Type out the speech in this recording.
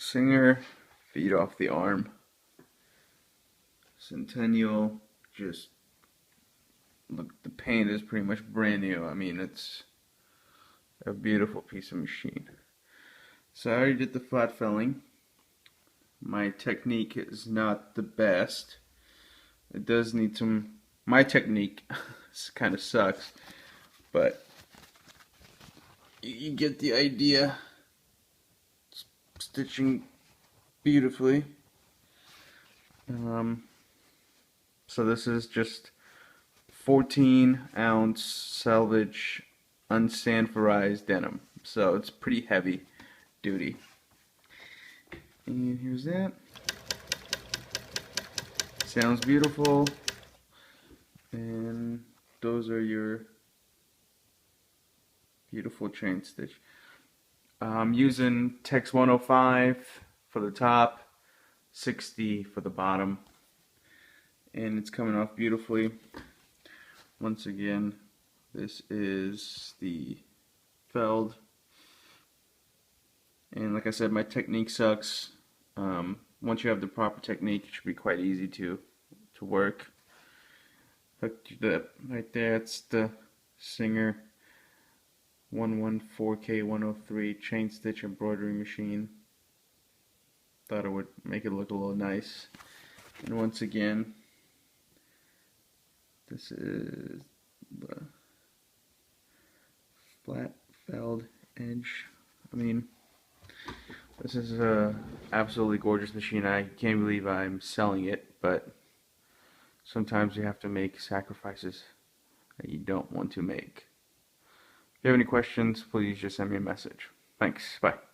Singer, feed off the arm. Centennial, just look, the paint is pretty much brand new. I mean, it's a beautiful piece of machine. So I already did the flat felling. My technique is not the best. It does need some, my technique kind of sucks, but you get the idea. Stitching beautifully. So this is just 14-ounce selvage unsanforized denim. So it's pretty heavy duty. And here's that. Sounds beautiful. And those are your beautiful chain stitch. I'm using Tex 105 for the top, 60 for the bottom, and it's coming off beautifully. Once again, this is the felled, and like I said, my technique sucks. Once you have the proper technique, it should be quite easy to work. Hooked that right there. It's the Singer 114K103 chain stitch embroidery machine. Thought it would make it look a little nice. And once again, this is the flat felled edge. I mean, this is a absolutely gorgeous machine. I can't believe I'm selling it, but sometimes you have to make sacrifices that you don't want to make. If you have any questions, please just send me a message. Thanks. Bye.